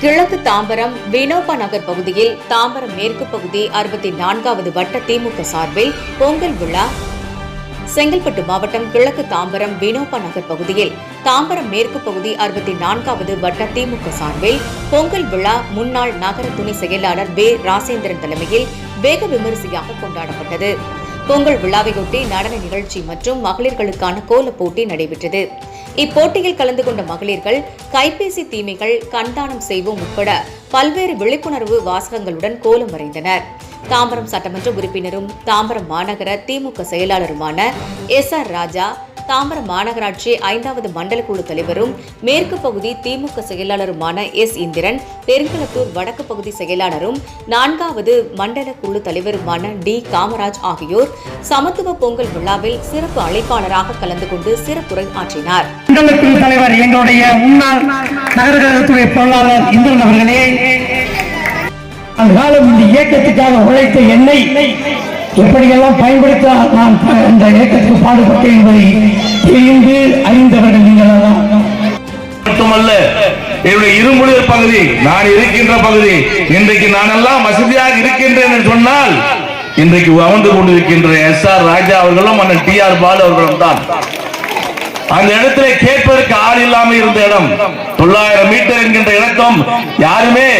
கிழக்கு தாம்பரம் வினோபா நகர் பகுதியில் தாம்பரம் மேற்கு பகுதி 64வது வட்ட திமுக சார்பில் பொங்கல் விழா. செங்கல்பட்டு மாவட்டம் கிழக்கு தாம்பரம் வினோபா நகர் பகுதியில் தாம்பரம் மேற்கு பகுதி 64வது வட்ட திமுக சார்பில் பொங்கல் விழா முன்னாள் நகர துணை செயலாளர் வே ராசேந்திரன் தலைமையில் வெகு விமரிசையாக கொண்டாடப்பட்டது. பொங்கல் விழாவையொட்டி நடன நிகழ்ச்சி மற்றும் மகளிர்களுக்கான கோல போட்டி நடைபெற்றது. இப்போட்டியில் கலந்து கொண்ட மகளிர்கள் கைபேசி தீமைகள், கண்தானம் செய்வோம் உட்பட பல்வேறு விழிப்புணர்வு வாசகங்களுடன் கோலம் வரைந்தனர். தாம்பரம் சட்டமன்ற உறுப்பினரும் தாம்பரம் மாநகர திமுக செயலாளருமான SR ராஜா, தாம்பரம் மாநகராட்சி 5வது மண்டல குழு தலைவரும் மேற்கு பகுதி திமுக செயலாளருமான S இந்திரன், பெருங்களத்தூர் வடக்கு பகுதி செயலாளரும் 4வது மண்டல குழு தலைவருமான D காமராஜ் ஆகியோர் சமத்துவ பொங்கல் விழாவில் சிறப்பு அழைப்பாளராக கலந்து கொண்டு சிறப்புரை ஆற்றினார். தலைவர் எங்களுடைய முன்னாள் நகரத்துறை பொருளாளர் இந்திரன் அவர்களே, அந்த காலம் இந்த இயக்கத்துக்காக உழைத்த என்னை எப்படியெல்லாம் பயன்படுத்த நான் இந்த இயக்கத்துக்கு பாடுபட்டேன் என்பதை தெரிந்து அறிந்தவர்கள் நீங்கள் மட்டுமல்ல, என்னுடைய இருமுடியர் பகுதி, நான் இருக்கின்ற பகுதி, இன்றைக்கு நான் எல்லாம் வசதியாக இருக்கின்றேன் என்று சொன்னால் இன்றைக்கு அமர்ந்து கொண்டிருக்கின்ற SR ராஜா அவர்களும் அண்ணன் TR பாலு அவர்களும் தான். அந்த இடத்துல கேட்பதற்கு ஆள் இல்லாமல் இருந்த இடம் 900 மீட்டர் என்கின்ற இடத்தும் யாருமே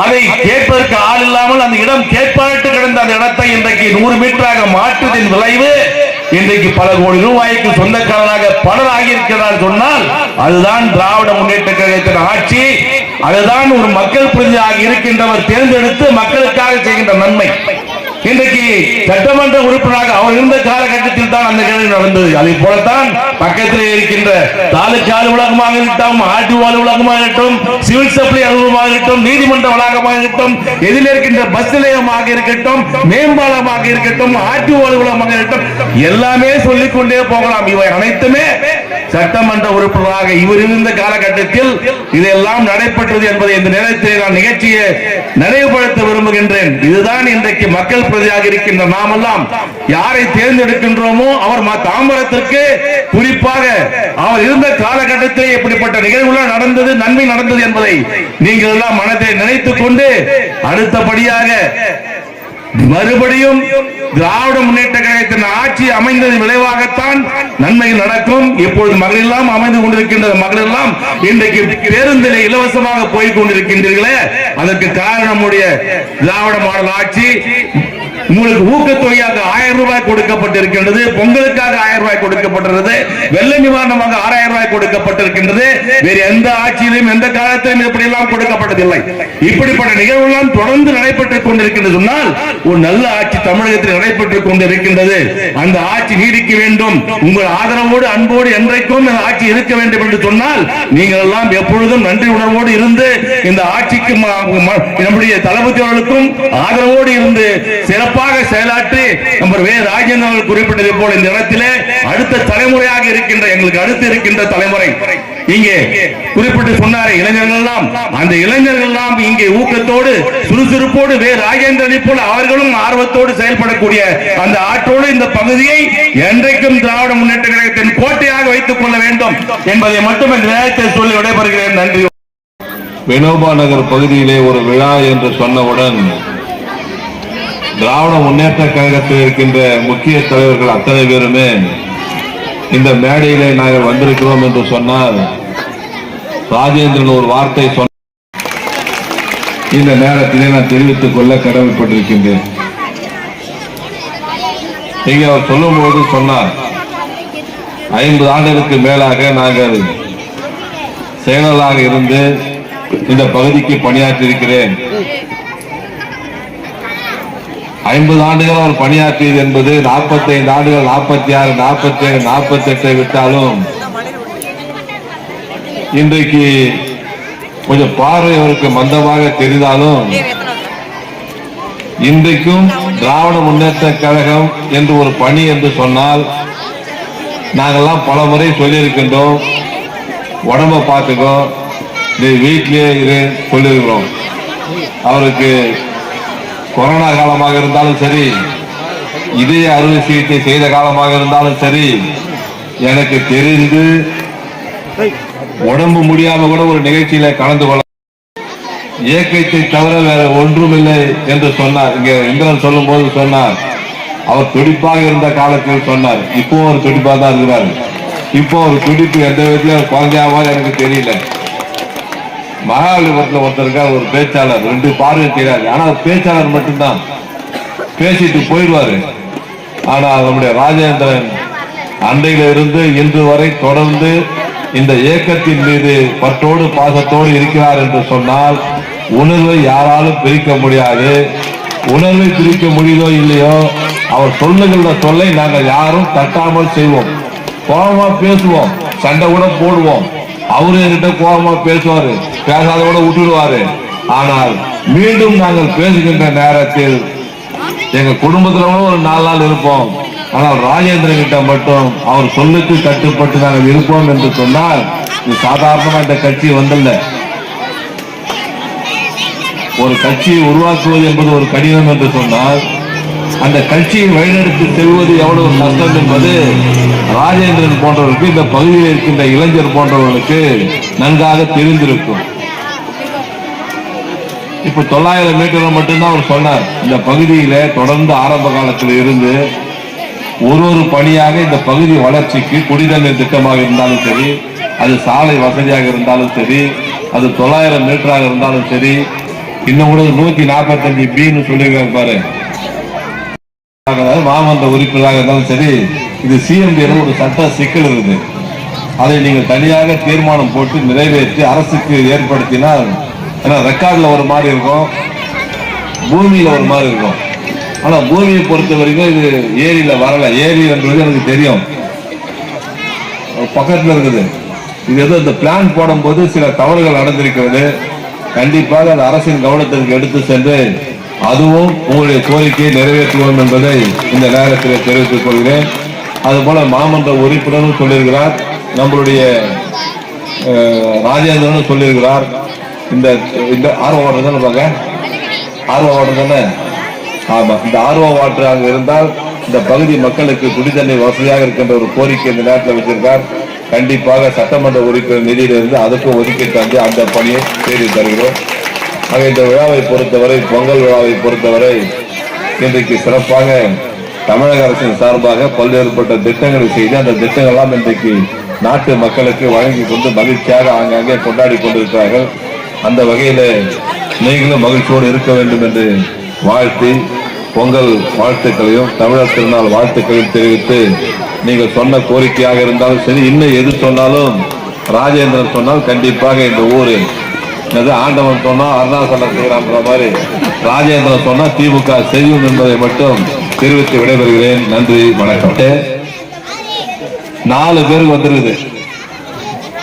அதை கேட்பதற்கு ஆள் இல்லாமல் அந்த இடம் கேட்பாட்டு கிடந்த அந்த இடத்தை இன்றைக்கு 100 மீட்டராக மாற்றுவதன் விளைவு இன்றைக்கு பல கோடி ரூபாய்க்கு சொந்தக்காரராக பலர் ஆகியிருக்கிறார் சொன்னால் அதுதான் திராவிட முன்னேற்ற கழகத்தின் ஆட்சி. அதுதான் ஒரு மக்கள் பிரதிநிதியாக இருக்கின்றவர் தேர்ந்தெடுத்து மக்களுக்காக செய்கின்ற நன்மை. இன்றைக்கு சட்டமன்ற உறுப்பினராக அவர் இருந்த காலகட்டத்தில் தான் அந்த நிகழ்வு நடந்தது. அதை போலத்தான் பக்கத்தில் இருக்கின்ற தாலுகா அலுவலகமாக இருக்கட்டும், RTO அலுவலகமாக இருக்கட்டும், சிவில் சப்ளை அலுவலகமாக இருக்கட்டும், நீதிமன்ற வளாகமாக இருக்கட்டும், எதில் இருக்கின்ற பஸ் நிலையமாக இருக்கட்டும், மேம்பாலமாக இருக்கட்டும், RTO அலுவலகமாக இருக்கட்டும், எல்லாமே சொல்லிக் கொண்டே போகலாம். இவை அனைத்துமே சட்டமன்ற உறுப்பினராக இவர் இருந்த காலகட்டத்தில் இதெல்லாம் நடைபெற்றது என்பதை இந்த நேரத்தில் நான் நிகழ்ச்சியை நினைவுபடுத்த விரும்புகின்றேன். இதுதான் இன்றைக்கு மக்கள் பிரதியாக இருக்கின்ற நாமெல்லாம் யாரை தேர்ந்தெடுக்கின்றோமோ அவர் தாம்பரத்திற்கு குறிப்பாக அவர் இருந்த காலகட்டத்தில் எப்படிப்பட்ட நிகழ்வுகள் நடந்தது, நன்மை நடந்தது என்பதை நீங்கள் எல்லாம் மனதை நினைத்துக் கொண்டு அடுத்தபடியாக மறுபடியும் திராவிட முன்னேற்ற கழகத்தின் ஆட்சி அமைந்ததன் விளைவாகத்தான் நன்மை நடக்கும். இப்பொழுது மகள் எல்லாம் அமைந்து கொண்டிருக்கின்ற மகள் எல்லாம் இன்றைக்கு பேருந்திலே இலவசமாக போய் கொண்டிருக்கின்றீர்களே, அதற்கு காரணம் நம்முடைய திராவிட மாடல் ஆட்சி. உங்களுக்கு ஊக்கத்தொகையாக 1000 ரூபாய் கொடுக்கப்பட்டிருக்கின்றது, பொங்கலுக்காக 1000 ரூபாய் கொடுக்கப்பட்டிருக்கிறது, வெள்ள நிவாரணமாக 6000 ரூபாய் கொடுக்கப்பட்டிருக்கின்றது. வேறு எந்த ஆட்சியிலும் எந்த காலத்திலும் இப்படி எல்லாம் கொடுக்கப்பட்டதில்லை. இப்படிப்பட்ட நிகழ்வுகள் தொடர்ந்து நடைபெற்றுக் கொண்டிருக்கின்றது சொன்னால் ஒரு நல்ல ஆட்சி தமிழகத்தில் நடைபெற்றுக் கொண்டிருக்கின்றது. அந்த ஆட்சி நீடிக்க வேண்டும். உங்கள் ஆதரவோடு அன்போடு என்றைக்கும் இந்த ஆட்சி இருக்க வேண்டும் என்று சொன்னால் நீங்கள் எல்லாம் எப்பொழுதும் நன்றி உணர்வோடு இருந்து இந்த ஆட்சிக்கு நம்முடைய தளபதி அவர்களுக்கும் ஆதரவோடு இருந்து சிறப்பாக செயலாற்றி நம்பர் வே ராஜேந்திரன் அவர்கள் குறிப்பிட்டதை போல இந்த இடத்திலே அடுத்த தலைமுறையாக இருக்கின்ற எங்களுக்கு அடுத்து இருக்கின்ற தலைமுறை இங்கே குறிப்பிட்டு சொன்னாரே இளைஞர்கள் எல்லாம், அந்த இளைஞர்கள் எல்லாம் இங்கே ஊக்கத்தோடு சுறுசுறுப்போடு வே ராஜேந்திரனை போல அவர்களும் ஆர்வத்தோடு செயல்படக்கூடிய அந்த ஆற்றோடு இந்த பகுதியை என்றைக்கும் திராவிட முன்னேற்ற கழகத்தின் கோட்டையாக வைத்துக் கொள்ள வேண்டும் என்பதை மட்டும் இந்த நேரத்தில் சொல்லி விடைபெறுகிறேன். நன்றி. வினோபா நகர் பகுதியிலே ஒரு விழா என்று சொன்னவுடன் திராவிட முன்னேற்ற கழகத்தில் இருக்கின்ற முக்கிய தலைவர்கள் அத்தனை பேருமே இந்த மேடையிலே நாங்கள் வந்திருக்கிறோம் என்று சொன்னால் ராஜேந்திரன் ஒரு வார்த்தை சொன்ன இந்த நேரத்திலே நான் தெரிவித்துக் கொள்ள கடமைப்பட்டிருக்கின்றேன். இங்கே அவர் சொல்லும் போது சொன்னார், 50 ஆண்டுகளுக்கு மேலாக நாங்கள் செயலாளராக இருந்து இந்த பகுதிக்கு பணியாற்றி இருக்கிறேன். 50 ஆண்டுகள் அவர் பணியாற்றியது என்பது 45 ஆண்டுகள், 46, 47, 48 விட்டாலும் இன்றைக்கு கொஞ்சம் பார்வை அவருக்கு மந்தமாக தெரிந்தாலும் இன்றைக்கும் திராவிட முன்னேற்ற கழகம் என்று ஒரு பணி என்று சொன்னால் நாங்கள்லாம் பல முறை சொல்லியிருக்கின்றோம். உடம்ப பார்த்துக்கோ, நீ வீட்டிலேயே இரு சொல்லியிருக்கிறோம். அவருக்கு கொரோனா காலமாக இருந்தாலும் சரி, இதய அறுவை சிகிச்சை செய்த காலமாக இருந்தாலும் சரி, எனக்கு தெரிந்து உடம்பு முடியாம கூட ஒரு நிகழ்ச்சியில கலந்து கொள்ள இயக்கத்தை தவிர வேற ஒன்றுமில்லை என்று சொன்னார். இங்க இந்திரன் சொல்லும் போது சொன்னார், அவர் துடிப்பாக இருந்த காலத்தில் சொன்னார். இப்போ ஒரு துடிப்பாக தான் இருக்கிறார். இப்போ ஒரு துடிப்பு எந்த விதத்துல குறைஞ்சாமல் எனக்கு தெரியல. மகாபலிபுரத்தில் ஒருத்தருக்கார், ஒரு பேச்சாளர், 2 பார்வை தெரியாது, ஆனா பேச்சாளர் மட்டும்தான் பேசிட்டு போயிடுவாரு. ஆனா நம்முடைய ராஜேந்திரன் அன்றையில இருந்து இன்று வரை தொடர்ந்து இந்த இயக்கத்தின் மீது பற்றோடு பாசத்தோடு இருக்கிறார் என்று சொன்னால் உணர்வை யாராலும் பிரிக்க முடியாது. உணர்வை பிரிக்க முடியுதோ இல்லையோ, அவர் சொல்லுகின்ற சொல்லை நாங்கள் யாரும் தட்டாமல் செய்வோம். கோபமா பேசுவோம், சண்டை கூட போடுவோம். அவரு என்கிட்ட கோபமா பேசுவாரு, பேசாத கூட விட்டுடுவாரு. ஆனால் மீண்டும் நாங்கள் பேசுகின்ற நேரத்தில் எங்க குடும்பத்துல ஒரு 4 நாள் இருப்போம். ஆனால் ராஜேந்திரன் கிட்ட மட்டும் அவர் சொல்லுக்கு கட்டுப்பட்டு நாங்கள் இருப்போம் என்று சொன்னால் இது சாதாரணமா இந்த கட்சி வந்தல்ல. ஒரு கட்சியை உருவாக்குவது என்பது ஒரு கடினம் என்று சொன்னால் அந்த கட்சியை வழிநடத்தி செல்வது எவ்வளவு கஷ்டம் என்பது ராஜேந்திரன் போன்றவர்களுக்கு, இந்த பகுதியில் இருக்கின்ற இளைஞர் போன்றவர்களுக்கு நன்றாக தெரிந்திருக்கும். இப்ப 900 மீட்டர் மட்டும்தான் அவர் சொன்னார். இந்த பகுதியில தொடர்ந்து ஆரம்ப காலத்தில் இருந்து ஒரு பணியாக இந்த பகுதி வளர்ச்சிக்கு குடிநீர் திட்டமாக இருந்தாலும் சரி, அது சாலை வசதியாக இருந்தாலும் சரி, அது 900 மீட்டராக இருந்தாலும் சரி, இன்னும் கூட 145 பின்னு சொல்லியிருக்காரு பாரு, மாமன்ற உறுப்பினராக இருந்தாலும் சரி. இது சிஎம்டி ஒரு சட்ட சிக்கல் இருக்குது. அதை நீங்கள் தனியாக தீர்மானம் போட்டு நிறைவேற்றி அரசுக்கு ஏற்படுத்தினால், ஏன்னா ரெக்கார்ட்ல ஒரு மாதிரி இருக்கும், பூமியில ஒரு மாதிரி இருக்கும். ஆனா பூமியை பொறுத்த வரைக்கும் இது ஏரியில வரல. ஏரி என்றது எனக்கு தெரியும், பக்கத்துல இருக்குது. இது ஏதோ இந்த பிளான் போடும் போது சில தவறுகள் நடந்திருக்கிறது. கண்டிப்பாக அது அரசின் கவனத்திற்கு எடுத்து சென்று அதுவும் உங்களுடைய கோரிக்கையை நிறைவேற்றுவோம் என்பதை இந்த நேரத்தில் தெரிவித்துக் கொள்கிறேன். அதுபோல மாமன்ற உறுப்பினரும் சொல்லியிருக்கிறார், நம்மளுடைய ராஜேந்திரனும் சொல்லியிருக்கிறார். இந்த ஆர்வ வாட்டர் தானே பாங்க, ஆர்வ வாட்டர் தானே. ஆமா, இந்த ஆர்வ வாட்டர் அங்க இருந்தால் இந்த பகுதி மக்களுக்கு குடித்தண்ணீர் வசதியாக இருக்கின்ற ஒரு கோரிக்கை இந்த நேரத்தில் வச்சிருக்கார். கண்டிப்பாக சட்டமன்ற உறுப்பினர் நிதியிலிருந்து அதுக்கும் ஒதுக்கீட்டு தந்து அந்த பணியை செய்து தருகிறோம். ஆக இந்த விழாவை பொறுத்தவரை, பொங்கல் விழாவை பொறுத்தவரை இன்றைக்கு சிறப்பாக தமிழக அரசின் சார்பாக பல்வேறுபட்ட திட்டங்களை செய்து அந்த திட்டங்கள்லாம் இன்றைக்கு நாட்டு மக்களுக்கு வழங்கி கொண்டு மகிழ்ச்சியாக ஆங்காங்கே கொண்டாடி கொண்டிருக்கிறார்கள். அந்த வகையில நீங்களும் மகிழ்ச்சியோடு இருக்க வேண்டும் என்று வாழ்த்தி பொங்கல் வாழ்த்துக்களையும் தமிழர் திருநாள் வாழ்த்துக்களையும் தெரிவித்து, நீங்கள் சொன்ன கோரிக்கையாக இருந்தாலும் சரி, இன்னும் எது சொன்னாலும் ராஜேந்திரன் சொன்னால் கண்டிப்பாக இந்த ஊரு ஆண்டவன் சொன்னா அருணாசலம் செய்யறான்ற மாதிரி ராஜேந்திரன் சொன்னா திமுக செய்யும் என்பதை மட்டும் தெரிவித்து விடைபெறுகிறேன். நன்றி, வணக்கம். 4 பேருக்கு வந்துருக்குது.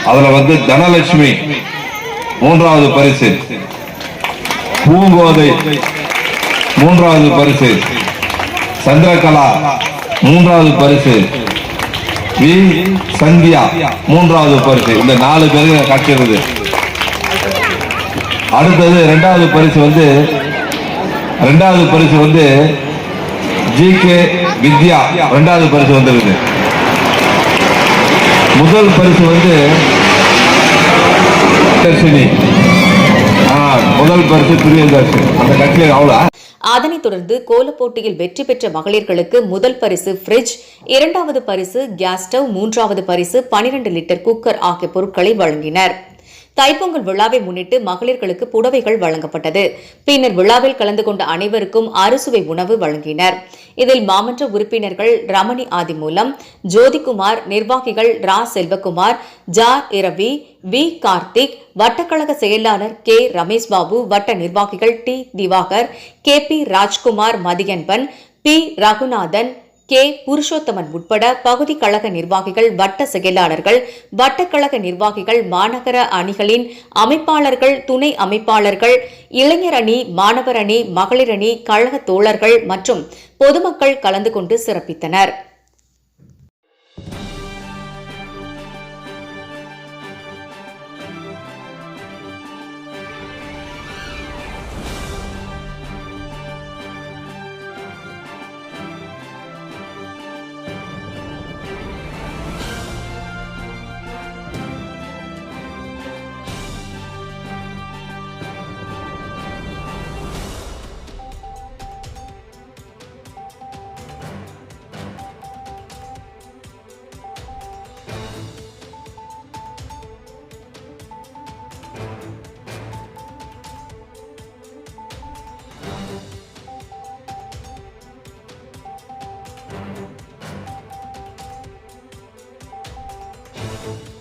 அதுல தனலட்சுமி 3வது பரிசு, பூங்கோதை 3வது பரிசு, சந்திரகலா 3வது பரிசு, வி சந்தியா 3வது பரிசு. இந்த 4 பேருக்கு கிடைச்சிருது. அடுத்தது 2வது பரிசு ஜி.கே. வித்யா 2வது பரிசு வந்துருக்குது. முதல் பரிசு தர்ஷினி, முதல் பரிசு பிரியதர்ஷினி. அந்த கட்சியில் அவ்வளோ. அதனைத் தொடர்ந்து கோலப் போட்டியில் வெற்றி பெற்ற மகளிர்களுக்கு முதல் பரிசு ஃப்ரிட்ஜ், 2வது பரிசு கேஸ் ஸ்டவ், 3வது பரிசு 12 லிட்டர் குக்கர் ஆகிய பொருட்களை வழங்கினர். தைப்பொங்கல் விழாவை முன்னிட்டு மகளிர்களுக்கு புடவைகள் வழங்கப்பட்டது. பின்னர் விழாவில் கலந்து கொண்ட அனைவருக்கும் அறுசுவை உணவு வழங்கினர். இதில் மாமன்ற உறுப்பினர்கள் ரமணி ஆதிமூலம், ஜோதிகுமார், நிர்வாகிகள் ரா செல்வகுமார், ஜார் இரவி, வி கார்த்திக், வட்டக்கழக செயலாளர் கே ரமேஷ்பாபு, வட்ட நிர்வாகிகள் D Diwakar, K P Rajkumar, Mathianban, P Raghunathan, K Purushothaman உட்பட பகுதி கழக நிர்வாகிகள், வட்ட செயலாளர்கள், வட்டக்கழக நிர்வாகிகள், மாநகர அணிகளின் அமைப்பாளர்கள், துணை அமைப்பாளர்கள், இளைஞர் அணி, மாணவர் அணி, மகளிர் அணி, கழக தோழர்கள் மற்றும் பொதுமக்கள் கலந்து கொண்டு சிறப்பித்தனர். தெரிவித்தார்.